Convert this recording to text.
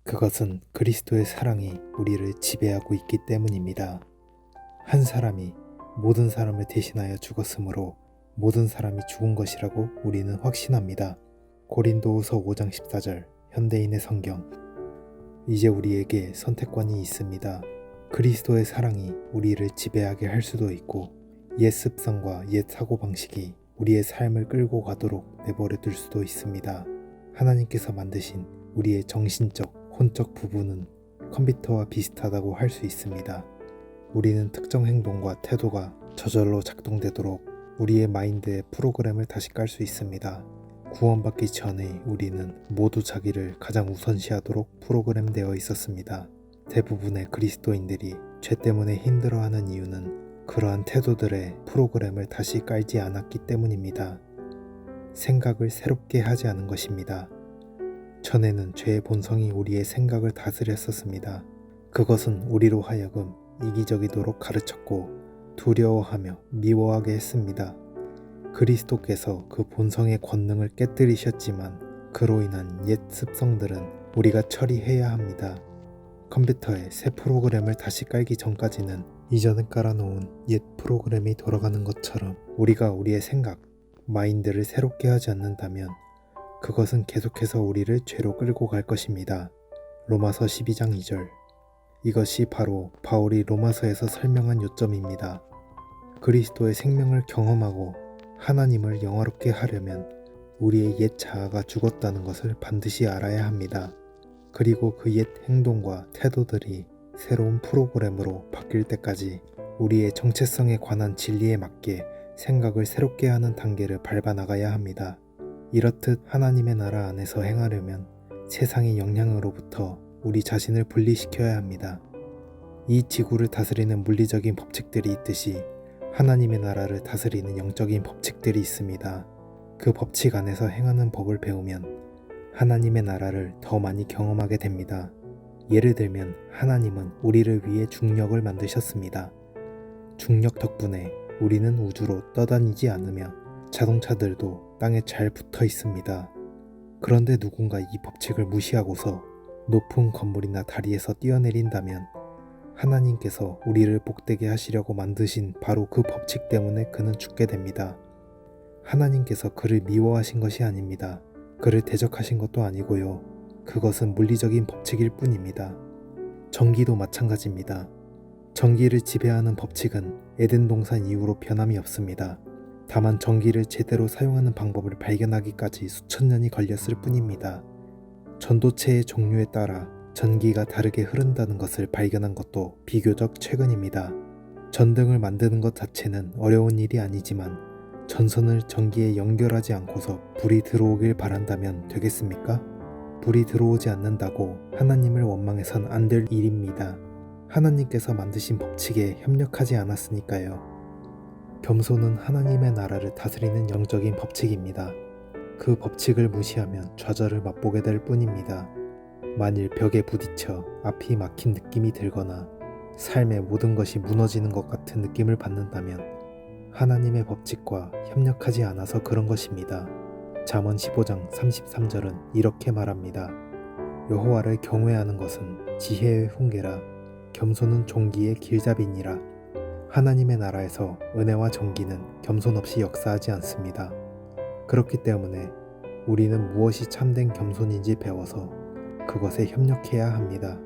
그것은 그리스도의 사랑이 우리를 지배하고 있기 때문입니다. 한 사람이 모든 사람을 대신하여 죽었으므로 모든 사람이 죽은 것이라고 우리는 확신합니다. 고린도후서 5장 14절 현대인의 성경. 이제 우리에게 선택권이 있습니다. 그리스도의 사랑이 우리를 지배하게 할 수도 있고 옛 습성과 옛 사고방식이 우리의 삶을 끌고 가도록 내버려 둘 수도 있습니다. 하나님께서 만드신 우리의 정신적, 혼적 부분은 컴퓨터와 비슷하다고 할 수 있습니다. 우리는 특정 행동과 태도가 저절로 작동되도록 우리의 마인드에 프로그램을 다시 깔 수 있습니다. 구원받기 전에 우리는 모두 자기를 가장 우선시하도록 프로그램되어 있었습니다. 대부분의 그리스도인들이 죄 때문에 힘들어하는 이유는 그러한 태도들의 프로그램을 다시 깔지 않았기 때문입니다. 생각을 새롭게 하지 않은 것입니다. 전에는 죄의 본성이 우리의 생각을 다스렸었습니다. 그것은 우리로 하여금 이기적이도록 가르쳤고 두려워하며 미워하게 했습니다. 그리스도께서 그 본성의 권능을 깨뜨리셨지만 그로 인한 옛 습성들은 우리가 처리해야 합니다. 컴퓨터에 새 프로그램을 다시 깔기 전까지는 이전에 깔아놓은 옛 프로그램이 돌아가는 것처럼 우리가 우리의 생각, 마인드를 새롭게 하지 않는다면 그것은 계속해서 우리를 죄로 끌고 갈 것입니다. 로마서 12장 2절. 이것이 바로 바울이 로마서에서 설명한 요점입니다. 그리스도의 생명을 경험하고 하나님을 영화롭게 하려면 우리의 옛 자아가 죽었다는 것을 반드시 알아야 합니다. 그리고 그 옛 행동과 태도들이 새로운 프로그램으로 바뀔 때까지 우리의 정체성에 관한 진리에 맞게 생각을 새롭게 하는 단계를 밟아 나가야 합니다. 이렇듯 하나님의 나라 안에서 행하려면 세상의 영향으로부터 우리 자신을 분리시켜야 합니다. 이 지구를 다스리는 물리적인 법칙들이 있듯이 하나님의 나라를 다스리는 영적인 법칙들이 있습니다. 그 법칙 안에서 행하는 법을 배우면 하나님의 나라를 더 많이 경험하게 됩니다. 예를 들면 하나님은 우리를 위해 중력을 만드셨습니다. 중력 덕분에 우리는 우주로 떠다니지 않으며 자동차들도 땅에 잘 붙어 있습니다. 그런데 누군가 이 법칙을 무시하고서 높은 건물이나 다리에서 뛰어내린다면 하나님께서 우리를 복되게 하시려고 만드신 바로 그 법칙 때문에 그는 죽게 됩니다. 하나님께서 그를 미워하신 것이 아닙니다. 그를 대적하신 것도 아니고요. 그것은 물리적인 법칙일 뿐입니다. 전기도 마찬가지입니다. 전기를 지배하는 법칙은 에덴 동산 이후로 변함이 없습니다. 다만 전기를 제대로 사용하는 방법을 발견하기까지 수천 년이 걸렸을 뿐입니다. 전도체의 종류에 따라 전기가 다르게 흐른다는 것을 발견한 것도 비교적 최근입니다. 전등을 만드는 것 자체는 어려운 일이 아니지만 전선을 전기에 연결하지 않고서 불이 들어오길 바란다면 되겠습니까? 불이 들어오지 않는다고 하나님을 원망해선 안 될 일입니다. 하나님께서 만드신 법칙에 협력하지 않았으니까요. 겸손은 하나님의 나라를 다스리는 영적인 법칙입니다. 그 법칙을 무시하면 좌절을 맛보게 될 뿐입니다. 만일 벽에 부딪혀 앞이 막힌 느낌이 들거나 삶의 모든 것이 무너지는 것 같은 느낌을 받는다면 하나님의 법칙과 협력하지 않아서 그런 것입니다. 잠언 15장 33절은 이렇게 말합니다. 여호와를 경외하는 것은 지혜의 훈계라 겸손은 종기의 길잡이니라. 하나님의 나라에서 은혜와 정기는 겸손 없이 역사하지 않습니다. 그렇기 때문에 우리는 무엇이 참된 겸손인지 배워서 그것에 협력해야 합니다.